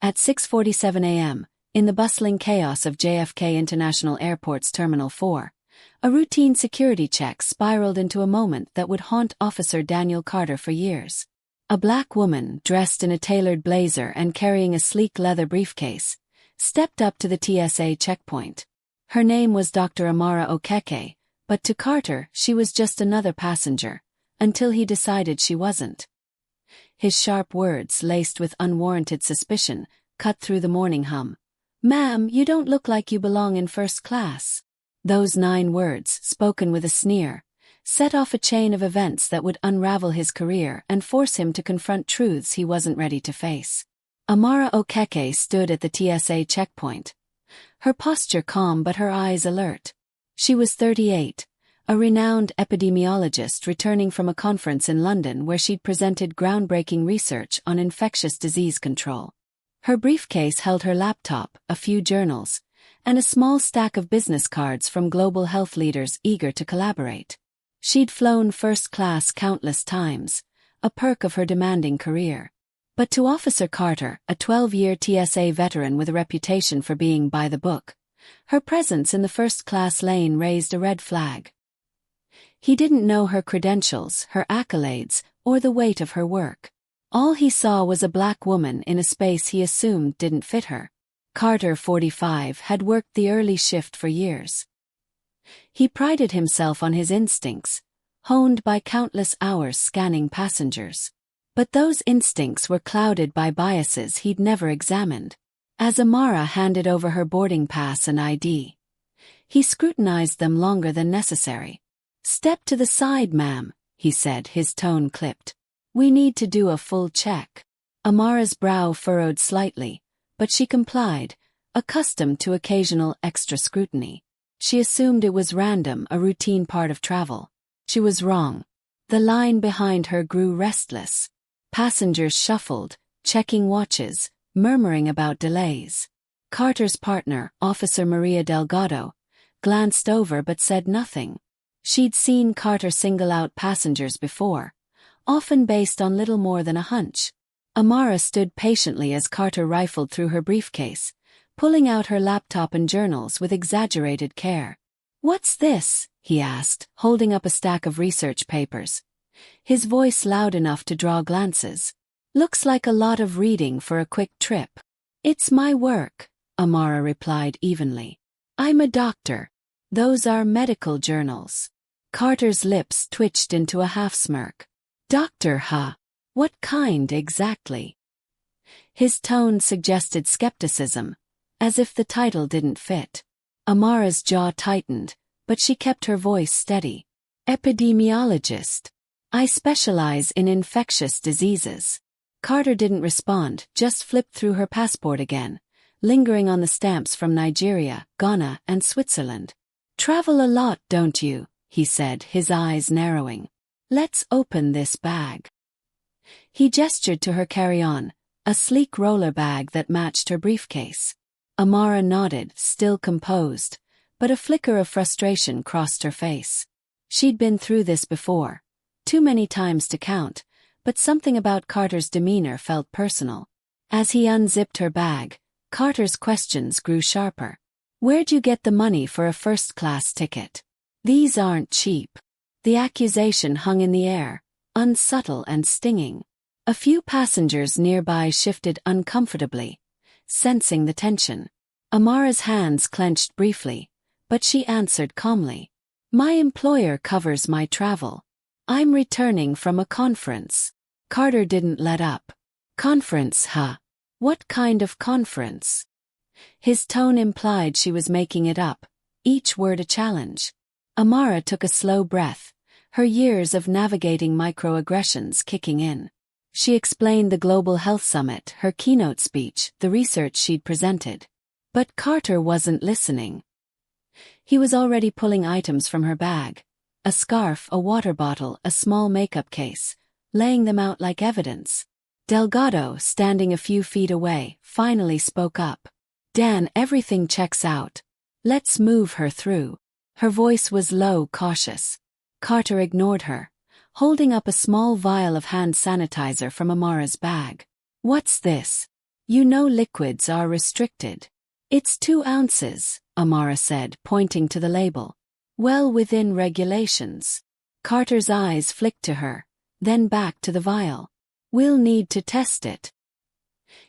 At 6:47 a.m., in the bustling chaos of JFK International Airport's Terminal 4, a routine security check spiraled into a moment that would haunt Officer Daniel Carter for years. A black woman, dressed in a tailored blazer and carrying a sleek leather briefcase, stepped up to the TSA checkpoint. Her name was Dr. Amara Okeke, but to Carter she was just another passenger, until he decided she wasn't. His sharp words, laced with unwarranted suspicion, cut through the morning hum. "Ma'am, you don't look like you belong in first class." Those 9 words, spoken with a sneer, set off a chain of events that would unravel his career and force him to confront truths he wasn't ready to face. Amara Okeke stood at the TSA checkpoint, her posture calm but her eyes alert. She was 38, a renowned epidemiologist returning from a conference in London where she'd presented groundbreaking research on infectious disease control. Her briefcase held her laptop, a few journals, and a small stack of business cards from global health leaders eager to collaborate. She'd flown first class countless times, a perk of her demanding career. But to Officer Carter, a 12-year TSA veteran with a reputation for being by the book, her presence in the first-class lane raised a red flag. He didn't know her credentials, her accolades, or the weight of her work. All he saw was a black woman in a space he assumed didn't fit her. Carter, 45, had worked the early shift for years. He prided himself on his instincts, honed by countless hours scanning passengers. But those instincts were clouded by biases he'd never examined. As Amara handed over her boarding pass and ID, he scrutinized them longer than necessary. "Step to the side, ma'am," he said, his tone clipped. "We need to do a full check." Amara's brow furrowed slightly, but she complied, accustomed to occasional extra scrutiny. She assumed it was random, a routine part of travel. She was wrong. The line behind her grew restless. Passengers shuffled, checking watches, murmuring about delays. Carter's partner, Officer Maria Delgado, glanced over but said nothing. She'd seen Carter single out passengers before, often based on little more than a hunch. Amara stood patiently as Carter rifled through her briefcase, pulling out her laptop and journals with exaggerated care. "What's this?" he asked, holding up a stack of research papers, his voice loud enough to draw glances. "Looks like a lot of reading for a quick trip." "It's my work," Amara replied evenly. "I'm a doctor. Those are medical journals." Carter's lips twitched into a half-smirk. "Doctor, huh? What kind exactly?" His tone suggested skepticism, as if the title didn't fit. Amara's jaw tightened, but she kept her voice steady. "Epidemiologist. I specialize in infectious diseases." Carter didn't respond, just flipped through her passport again, lingering on the stamps from Nigeria, Ghana, and Switzerland. "Travel a lot, don't you?" he said, his eyes narrowing. "Let's open this bag." He gestured to her carry-on, a sleek roller bag that matched her briefcase. Amara nodded, still composed, but a flicker of frustration crossed her face. She'd been through this before, too many times to count, but something about Carter's demeanor felt personal. As he unzipped her bag, Carter's questions grew sharper. "Where'd you get the money for a first-class ticket? These aren't cheap." The accusation hung in the air, unsubtle and stinging. A few passengers nearby shifted uncomfortably, sensing the tension. Amara's hands clenched briefly, but she answered calmly. "My employer covers my travel. I'm returning from a conference." Carter didn't let up. "Conference, huh? What kind of conference?" His tone implied she was making it up, each word a challenge. Amara took a slow breath, her years of navigating microaggressions kicking in. She explained the Global Health Summit, her keynote speech, the research she'd presented. But Carter wasn't listening. He was already pulling items from her bag, a scarf, a water bottle, a small makeup case, laying them out like evidence. Delgado, standing a few feet away, finally spoke up. "Dan, everything checks out. Let's move her through." Her voice was low, cautious. Carter ignored her, holding up a small vial of hand sanitizer from Amara's bag. "What's this?" You know liquids are restricted. It's 2 ounces, Amara said, pointing to the label. Well within regulations. Carter's eyes flicked to her, then back to the vial. We'll need to test it.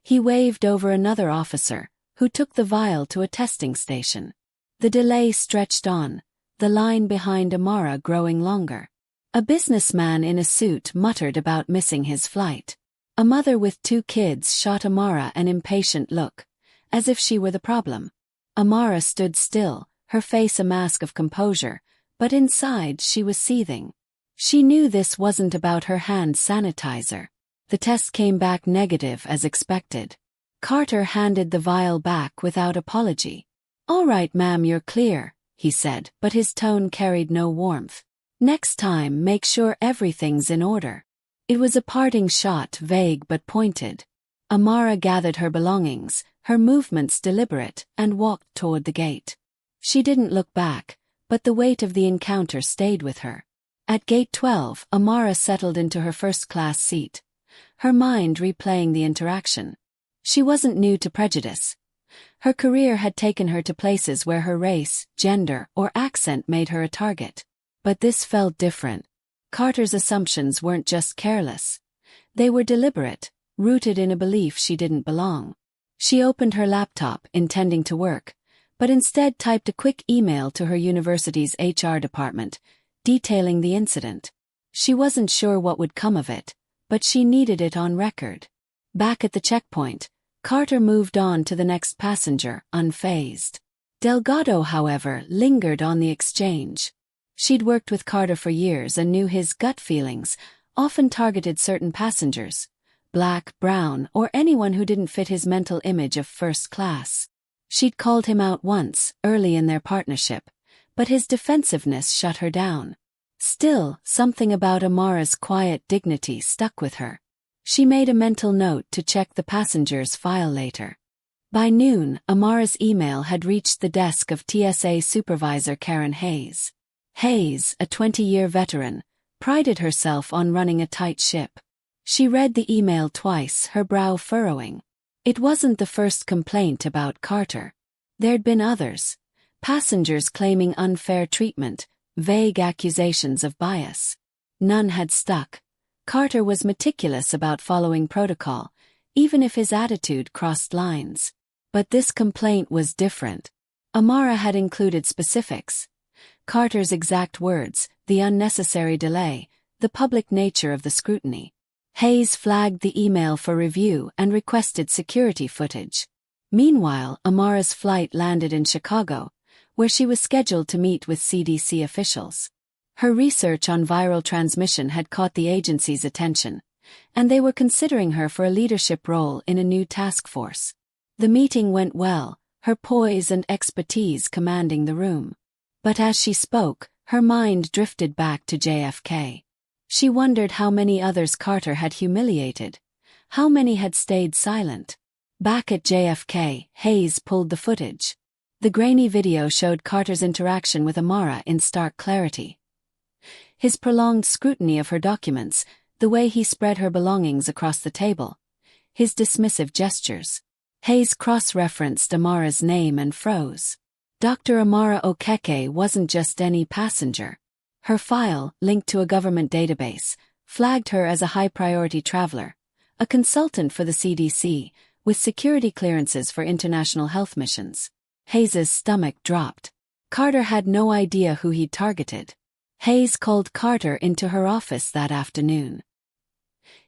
He waved over another officer, who took the vial to a testing station. The delay stretched on, the line behind Amara growing longer. A businessman in a suit muttered about missing his flight. A mother with 2 kids shot Amara an impatient look, as if she were the problem. Amara stood still, her face a mask of composure, but inside she was seething. She knew this wasn't about her hand sanitizer. The test came back negative as expected. Carter handed the vial back without apology. "All right, ma'am, you're clear," he said, but his tone carried no warmth. "Next time, make sure everything's in order." It was a parting shot, vague but pointed. Amara gathered her belongings, her movements deliberate, and walked toward the gate. She didn't look back, but the weight of the encounter stayed with her. At gate 12, Amara settled into her first-class seat, her mind replaying the interaction. She wasn't new to prejudice. Her career had taken her to places where her race, gender, or accent made her a target. But this felt different. Carter's assumptions weren't just careless. They were deliberate, rooted in a belief she didn't belong. She opened her laptop, intending to work, but instead typed a quick email to her university's HR department, detailing the incident. She wasn't sure what would come of it, but she needed it on record. Back at the checkpoint, Carter moved on to the next passenger, unfazed. Delgado, however, lingered on the exchange. She'd worked with Carter for years and knew his gut feelings, often targeted certain passengers, black, brown, or anyone who didn't fit his mental image of first class. She'd called him out once, early in their partnership, but his defensiveness shut her down. Still, something about Amara's quiet dignity stuck with her. She made a mental note to check the passenger's file later. By noon, Amara's email had reached the desk of TSA Supervisor Karen Hayes. Hayes, a 20-year veteran, prided herself on running a tight ship. She read the email twice, her brow furrowing. It wasn't the first complaint about Carter. There'd been others. Passengers claiming unfair treatment, vague accusations of bias. None had stuck. Carter was meticulous about following protocol, even if his attitude crossed lines. But this complaint was different. Amara had included specifics. Carter's exact words, the unnecessary delay, the public nature of the scrutiny. Hayes flagged the email for review and requested security footage. Meanwhile, Amara's flight landed in Chicago, where she was scheduled to meet with CDC officials. Her research on viral transmission had caught the agency's attention, and they were considering her for a leadership role in a new task force. The meeting went well, her poise and expertise commanding the room. But as she spoke, her mind drifted back to JFK. She wondered how many others Carter had humiliated, how many had stayed silent. Back at JFK, Hayes pulled the footage. The grainy video showed Carter's interaction with Amara in stark clarity. His prolonged scrutiny of her documents, the way he spread her belongings across the table, his dismissive gestures. Hayes cross-referenced Amara's name and froze. Dr. Amara Okeke wasn't just any passenger. Her file, linked to a government database, flagged her as a high-priority traveler, a consultant for the CDC, with security clearances for international health missions. Hayes's stomach dropped. Carter had no idea who he'd targeted. Hayes called Carter into her office that afternoon.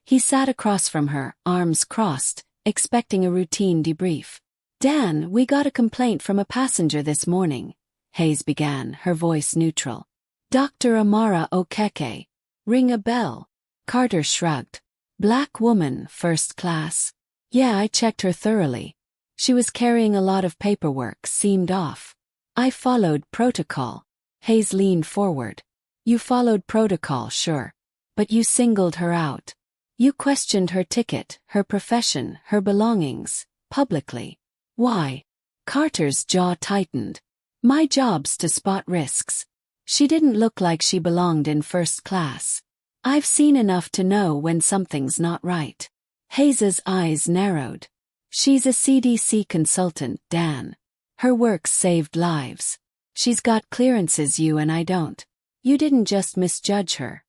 He sat across from her, arms crossed, expecting a routine debrief. "Dan, we got a complaint from a passenger this morning," Hayes began, her voice neutral. "Dr. Amara Okeke. Ring a bell?" Carter shrugged. "Black woman, first class. Yeah, I checked her thoroughly. She was carrying a lot of paperwork, seemed off. I followed protocol." Hayes leaned forward. "You followed protocol, sure. But you singled her out. You questioned her ticket, her profession, her belongings, publicly. Why?" Carter's jaw tightened. "My job's to spot risks. She didn't look like she belonged in first class. I've seen enough to know when something's not right." Hayes's eyes narrowed. She's a CDC consultant, Dan. Her work saved lives. She's got clearances you and I don't. You didn't just misjudge her.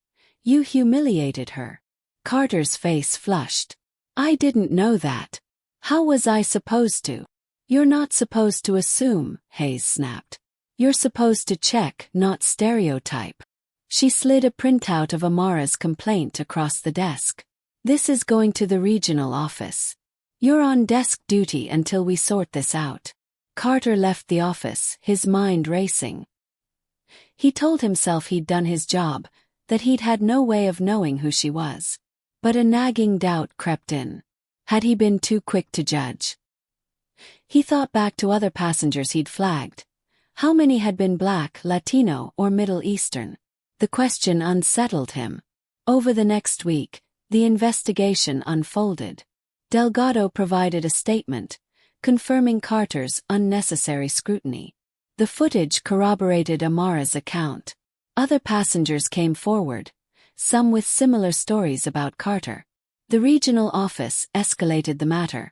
You humiliated her. Carter's face flushed. I didn't know that. How was I supposed to? You're not supposed to assume, Hayes snapped. You're supposed to check, not stereotype. She slid a printout of Amara's complaint across the desk. This is going to the regional office. You're on desk duty until we sort this out. Carter left the office, his mind racing. He told himself he'd done his job, that he'd had no way of knowing who she was. But a nagging doubt crept in. Had he been too quick to judge? He thought back to other passengers he'd flagged. How many had been Black, Latino, or Middle Eastern? The question unsettled him. Over the next week, the investigation unfolded. Delgado provided a statement, confirming Carter's unnecessary scrutiny. The footage corroborated Amara's account. Other passengers came forward, some with similar stories about Carter. The regional office escalated the matter,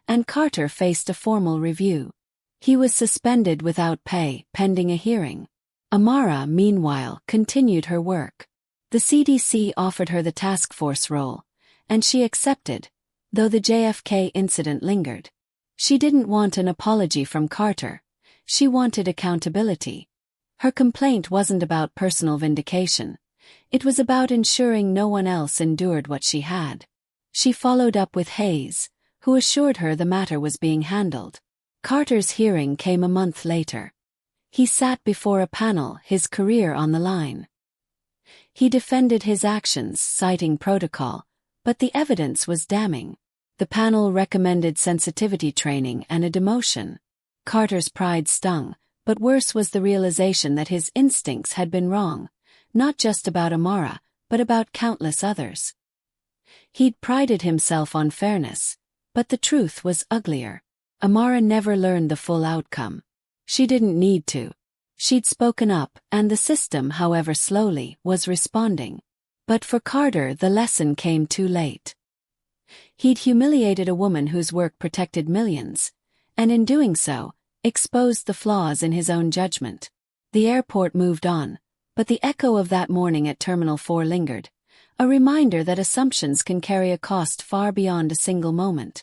and Carter faced a formal review. He was suspended without pay, pending a hearing. Amara, meanwhile, continued her work. The CDC offered her the task force role, and she accepted, though the JFK incident lingered. She didn't want an apology from Carter. She wanted accountability. Her complaint wasn't about personal vindication. It was about ensuring no one else endured what she had. She followed up with Hayes, who assured her the matter was being handled. Carter's hearing came a month later. He sat before a panel, his career on the line. He defended his actions, citing protocol, but the evidence was damning. The panel recommended sensitivity training and a demotion. Carter's pride stung, but worse was the realization that his instincts had been wrong, not just about Amara, but about countless others. He'd prided himself on fairness, but the truth was uglier. Amara never learned the full outcome. She didn't need to. She'd spoken up, and the system, however slowly, was responding. But for Carter, the lesson came too late. He'd humiliated a woman whose work protected millions, and in doing so, exposed the flaws in his own judgment. The airport moved on, but the echo of that morning at Terminal 4 lingered, a reminder that assumptions can carry a cost far beyond a single moment.